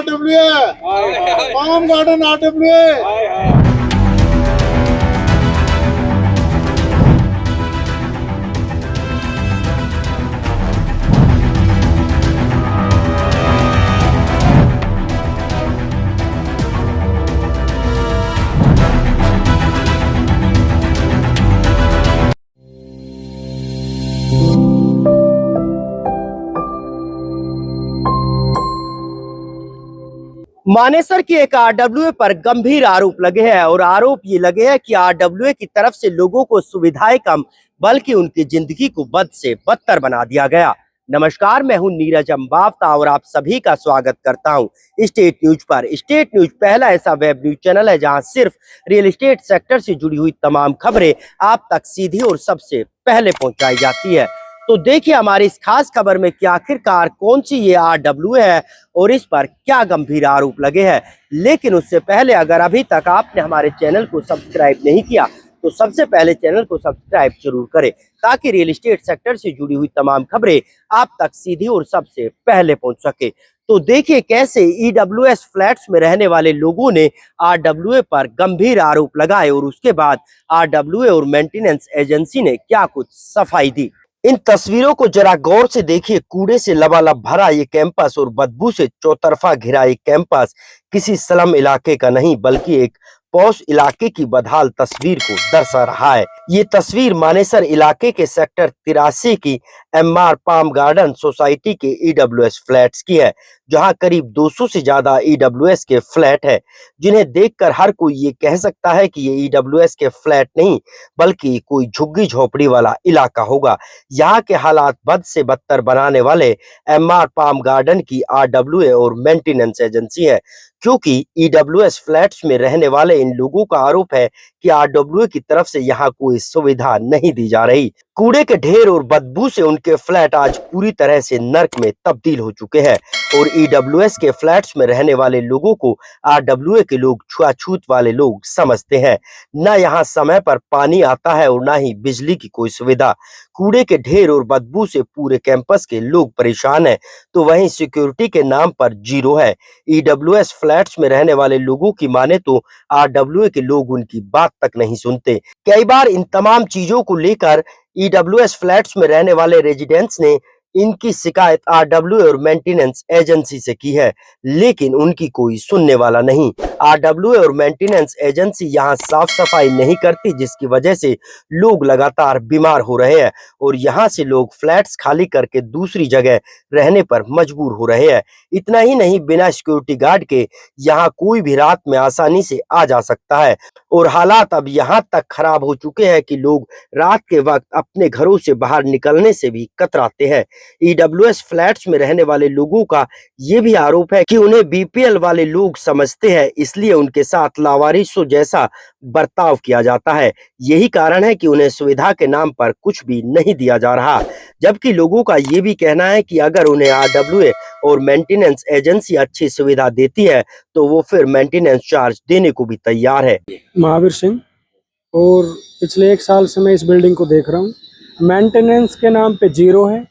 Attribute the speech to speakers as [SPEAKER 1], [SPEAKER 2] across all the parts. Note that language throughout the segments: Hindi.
[SPEAKER 1] RWA, Palm Garden RWA।
[SPEAKER 2] Manesar की एक आरडब्ल्यूए पर गंभीर आरोप लगे हैं और आरोप ये लगे हैं कि आरडब्ल्यूए की तरफ से लोगों को सुविधाएं कम बल्कि उनकी जिंदगी को बद से बदतर बना दिया गया। नमस्कार, मैं हूं नीरज अम्बावता और आप सभी का स्वागत करता हूं स्टेट न्यूज पर। स्टेट न्यूज पहला ऐसा वेब न्यूज चैनल है जहां सिर्फ रियल एस्टेट सेक्टर से जुड़ी हुई तमाम खबरें आप तक सीधी और सबसे पहले पहुंचाई जाती है। तो देखिए हमारी इस खास खबर में कि आखिरकार कौन सी ये आरडब्ल्यूए है और इस पर क्या गंभीर आरोप लगे हैं। लेकिन उससे पहले अगर अभी तक आपने हमारे चैनल को सब्सक्राइब नहीं किया तो सबसे पहले चैनल को सब्सक्राइब जरूर करें ताकि रियल एस्टेट सेक्टर से जुड़ी हुई तमाम खबरें आप तक सीधी और सबसे पहले पहुंच सके। तो देखिए कैसे ईडब्ल्यूएस फ्लैट्स में रहने वाले लोगों ने आरडब्ल्यूए पर गंभीर आरोप लगाए और उसके बाद आरडब्ल्यूए और मेंटेनेंस एजेंसी ने क्या कुछ सफाई दी। इन तस्वीरों को जरा गौर से देखिए। कूड़े से लबालब भरा ये कैंपस और बदबू से चौतरफा घिरा ये कैंपस किसी स्लम इलाके का नहीं बल्कि एक पॉश इलाके की बदहाल तस्वीर को दर्शा रहा है। ये तस्वीर मानेसर इलाके के सेक्टर 83 की एमआर पाम गार्डन सोसाइटी के ईडब्ल्यूएस फ्लैट्स की है, जहां करीब 200 से ज्यादा ईडब्ल्यूएस के फ्लैट है, जिन्हें देखकर हर कोई ये कह सकता है कि ये ईडब्ल्यूएस के फ्लैट नहीं बल्कि कोई झुग्गी झोपड़ी वाला इलाका होगा। यहाँ के हालात बद से बदतर बनाने वाले एमआर पाम गार्डन की आरडब्ल्यूए और मेंटेनेंस एजेंसी है, क्योंकि ईडब्ल्यूएस फ्लैट्स में रहने वाले इन लोगों का आरोप है कि आरडब्ल्यूए की तरफ से यहाँ कोई सुविधा नहीं दी जा रही। कूड़े के ढेर और बदबू से उनके फ्लैट आज पूरी तरह से नर्क में तब्दील हो चुके हैं और ईडब्ल्यूएस के फ्लैट्स में रहने वाले लोगों को आरडब्ल्यूए के लोग छुआछूत वाले लोग समझते हैं। न यहाँ समय पर पानी आता है और न ही बिजली की कोई सुविधा। कूड़े के ढेर और बदबू से पूरे कैंपस के लोग परेशान हैं, तो वहीं सिक्योरिटी के नाम पर जीरो है। ईडब्ल्यूएस फ्लैट्स में रहने वाले लोगों की माने तो आरडब्ल्यूए के लोग उनकी बात तक नहीं सुनते। कई बार इन तमाम चीजों को लेकर ईडब्ल्यूएस फ्लैट्स में रहने वाले रेजिडेंट्स ने इनकी शिकायत आरडब्ल्यूए और मेंटेनेंस एजेंसी से की है, लेकिन उनकी कोई सुनने वाला नहीं। आरडब्ल्यूए और मेंटेनेंस एजेंसी यहाँ साफ सफाई नहीं करती, जिसकी वजह से लोग लगातार बीमार हो रहे हैं और यहाँ से लोग फ्लैट्स खाली करके दूसरी जगह रहने पर मजबूर हो रहे हैं। इतना ही नहीं, बिना सिक्योरिटी गार्ड के यहाँ कोई भी रात में आसानी से आ जा सकता है और हालात अब यहाँ तक खराब हो चुके हैं कि लोग रात के वक्त अपने घरों से बाहर निकलने से भी कतराते हैं। ईडब्ल्यूएस फ्लैट्स में रहने वाले लोगों का ये भी आरोप है कि उन्हें बीपीएल वाले लोग समझते हैं, इसलिए उनके साथ लावारिसों जैसा बर्ताव किया जाता है। यही कारण है कि उन्हें सुविधा के नाम पर कुछ भी नहीं दिया जा रहा, जबकि लोगों का ये भी कहना है कि अगर उन्हें आरडब्ल्यूए और मेंटेनेंस एजेंसी अच्छी सुविधा देती है तो वो फिर मेंटेनेंस चार्ज देने को भी तैयार है।
[SPEAKER 3] महावीर सिंह, और पिछले 1 साल से मैं इस बिल्डिंग को देख रहा हूँ। मेंटेनेंस के नाम पे जीरो है।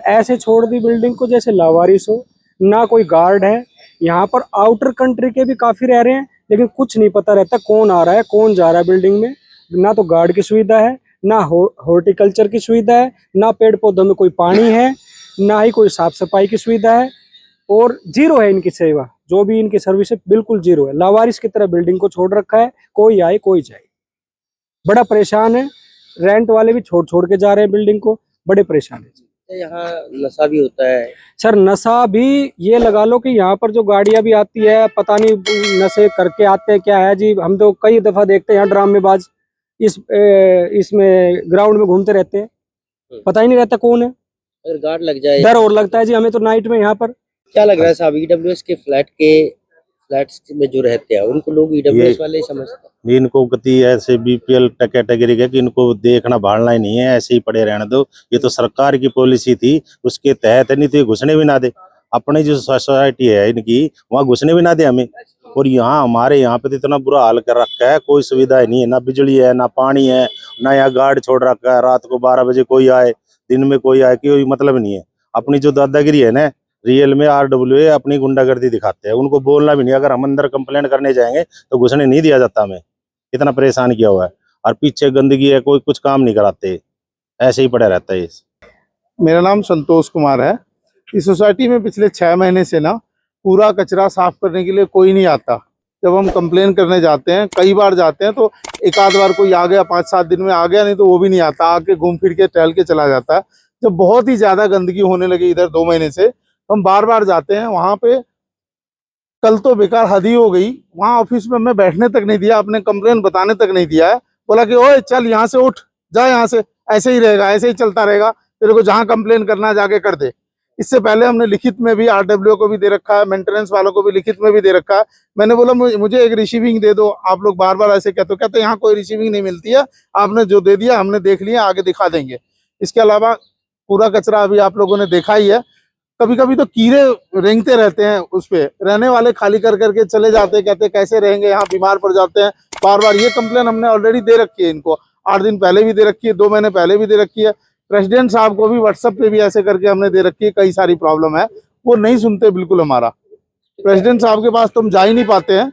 [SPEAKER 3] ऐसे छोड़ दी बिल्डिंग को जैसे लावारिस हो। ना कोई गार्ड है। यहाँ पर आउटर कंट्री के भी काफ़ी रह रहे हैं, लेकिन कुछ नहीं पता रहता कौन आ रहा है कौन जा रहा है बिल्डिंग में। ना तो गार्ड की सुविधा है, ना हॉर्टिकल्चर की सुविधा है, ना पेड़ पौधों में कोई पानी है, ना ही कोई साफ सफाई की सुविधा है, और जीरो है इनकी सेवा। जो भी इनकी सर्विस है बिल्कुल जीरो है। लावारिस की तरह बिल्डिंग को छोड़ रखा है, कोई आए कोई जाए। बड़ा परेशान है। रेंट वाले भी छोड़ छोड़ के जा रहे हैं बिल्डिंग को, बड़े परेशान है।
[SPEAKER 2] यहाँ नशा भी होता है
[SPEAKER 3] सर, नशा भी ये लगा लो कि यहाँ पर जो गाड़ियां भी आती है पता नहीं नशे करके आते हैं क्या है जी। हम तो कई दफा देखते हैं यहाँ ड्रामेबाज इसमें ग्राउंड में घूमते रहते हैं, पता ही नहीं रहता कौन है।
[SPEAKER 2] अगर गार्ड लग जाए
[SPEAKER 3] डर और लगता है जी हमें तो नाइट में। यहाँ पर
[SPEAKER 2] क्या लग रहा है साहब, ईडब्ल्यूएस के फ्लैट्स में जो रहते हैं उनको लोग ईडब्ल्यूएस वाले ही समझते हैं।
[SPEAKER 4] इनको गति ऐसे बीपीएल कैटेगरी के कि इनको देखना भालना ही नहीं है, ऐसे ही पड़े रहने दो। ये तो सरकार की पॉलिसी थी, उसके तहत नहीं तो घुसने भी ना दे। अपनी जो सोसाइटी है इनकी, वहाँ घुसने भी ना दे हमें। और यहाँ हमारे यहाँ पे तो इतना बुरा हाल कर रखा है, कोई सुविधा नहीं है, ना बिजली है, ना पानी है, ना यहाँ गार्ड छोड़ रखा है। रात को 12 बजे कोई आए, दिन में कोई आए, कोई मतलब नहीं है। अपनी जो दादागिरी है ना, रियल में RWA अपनी गुंडागर्दी दिखाते हैं, उनको बोलना भी नहीं। अगर हम अंदर कंप्लेंट करने जाएंगे तो घुसने नहीं दिया जाता हमें, इतना परेशान किया हुआ है। और पीछे गंदगी है, कोई कुछ काम नहीं कराते, ऐसे ही पड़ा रहता है।
[SPEAKER 1] मेरा नाम संतोष कुमार है। इस सोसाइटी में पिछले 6 महीने से ना पूरा कचरा साफ करने के लिए कोई नहीं आता। जब हम कंप्लेन करने जाते हैं, कई बार जाते हैं, तो एक आध बार कोई आ गया, 5-7 दिन में आ गया, नहीं तो वो भी नहीं आता, आके घूम फिर के टहल के चला जाता है। जब बहुत ही ज़्यादा गंदगी होने लगी इधर 2 महीने से, तो हम बार बार जाते हैं वहाँ पे। कल तो बेकार हद ही हो गई, वहाँ ऑफिस में मैं बैठने तक नहीं दिया, अपने कंप्लेन बताने तक नहीं दिया है। बोला कि ओए चल यहाँ से उठ, जा यहाँ से, ऐसे ही रहेगा, ऐसे ही चलता रहेगा, तेरे को जहाँ कंप्लेन करना है जाके कर दे। इससे पहले हमने लिखित में भी RWA को भी दे रखा है, मेंटेनेंस वालों को भी लिखित में भी दे रखा है। मैंने बोला मुझे एक रिसीविंग दे दो, आप लोग बार बार ऐसे कहते यहाँ कोई रिसीविंग नहीं मिलती है, आपने जो दे दिया हमने देख लिया, आगे दिखा देंगे। इसके अलावा पूरा कचरा अभी आप लोगों ने देखा ही है। कभी कभी तो कीड़े रेंगते रहते हैं, उस पे रहने वाले खाली कर करके चले जाते हैं, कहते कैसे रहेंगे यहाँ, बीमार पड़ जाते हैं बार बार। ये कंप्लेन हमने ऑलरेडी दे रखी है इनको, 8 दिन पहले भी दे रखी है, 2 महीने पहले भी दे रखी है। प्रेसिडेंट साहब को भी व्हाट्सएप पे भी ऐसे करके हमने दे रखी है, कई सारी प्रॉब्लम है, वो नहीं सुनते बिल्कुल हमारा। प्रेसिडेंट साहब के पास तो हम जा ही नहीं पाते हैं,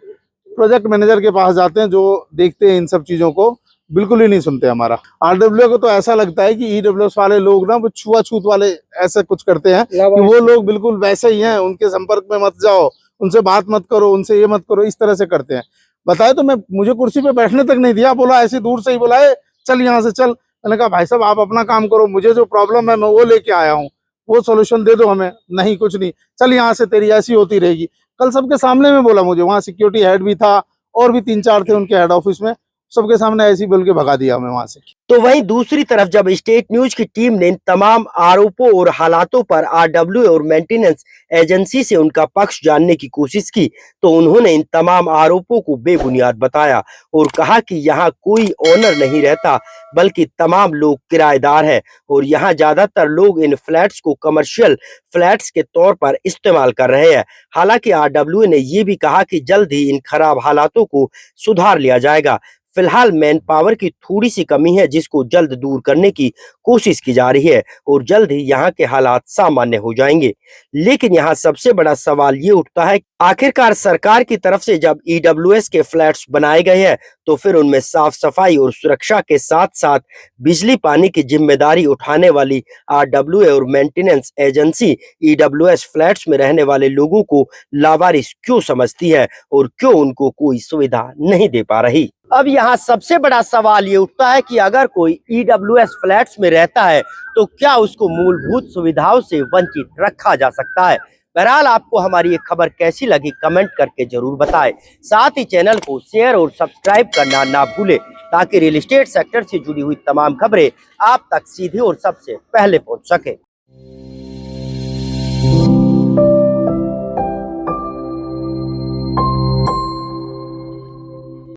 [SPEAKER 1] प्रोजेक्ट मैनेजर के पास जाते हैं जो देखते हैं इन सब चीज़ों को, बिल्कुल ही नहीं सुनते हमारा। RWA को तो ऐसा लगता है कि EWS वाले लोग ना वो छुआछूत वाले ऐसे कुछ करते हैं कि वो लोग बिल्कुल वैसे ही हैं, उनके संपर्क में मत जाओ, उनसे बात मत करो, उनसे ये मत करो, इस तरह से करते हैं। बताए तो मुझे कुर्सी पे बैठने तक नहीं दिया, बोला ऐसे दूर से ही बोला है चल यहाँ से चल। मैंने कहा भाई साहब आप अपना काम करो, मुझे जो प्रॉब्लम है मैं वो लेके आया हूँ, वो सोल्यूशन दे दो हमें। नहीं कुछ नहीं, चल यहाँ से, तेरी ऐसी होती रहेगी। कल सबके सामने में बोला मुझे, वहाँ सिक्योरिटी हेड भी था और भी 3-4 थे उनके हेड ऑफिस में, सबके सामने ऐसी बोल के भगा दिया हमें वहां से।
[SPEAKER 2] तो वहीं दूसरी तरफ जब स्टेट न्यूज की टीम ने इन तमाम आरोपों और हालातों पर RWA और मेंटेनेंस एजेंसी से उनका पक्ष जानने की कोशिश की, तो उन्होंने इन तमाम आरोपों को बेबुनियाद बताया और कहा कि यहाँ कोई ओनर नहीं रहता, बल्कि तमाम लोग किराएदार हैं और यहाँ ज्यादातर लोग इन फ्लैट्स को कमर्शियल फ्लैट्स के तौर पर इस्तेमाल कर रहे हैं। हालांकि RWA ने ये भी कहा कि जल्द ही इन खराब हालातों को सुधार लिया जाएगा। फिलहाल मैन पावर की थोड़ी सी कमी है, जिसको जल्द दूर करने की कोशिश की जा रही है और जल्द ही यहाँ के हालात सामान्य हो जाएंगे। लेकिन यहाँ सबसे बड़ा सवाल ये उठता है, आखिरकार सरकार की तरफ से जब EWS के फ्लैट्स बनाए गए हैं तो फिर उनमें साफ सफाई और सुरक्षा के साथ साथ बिजली पानी की जिम्मेदारी उठाने वाली RWA और मेंटेनेंस एजेंसी EWS फ्लैट्स में रहने वाले लोगों को लावारिस क्यों समझती है और क्यों उनको कोई सुविधा नहीं दे पा रही। अब यहाँ सबसे बड़ा सवाल ये उठता है कि अगर कोई EWS फ्लैट्स में रहता है तो क्या उसको मूलभूत सुविधाओं से वंचित रखा जा सकता है। बहरहाल आपको हमारी ये खबर कैसी लगी कमेंट करके जरूर बताएं। साथ ही चैनल को शेयर और सब्सक्राइब करना ना भूलें, ताकि रियल एस्टेट सेक्टर से जुड़ी हुई तमाम खबरें आप तक सीधे और सबसे पहले पहुंच सके।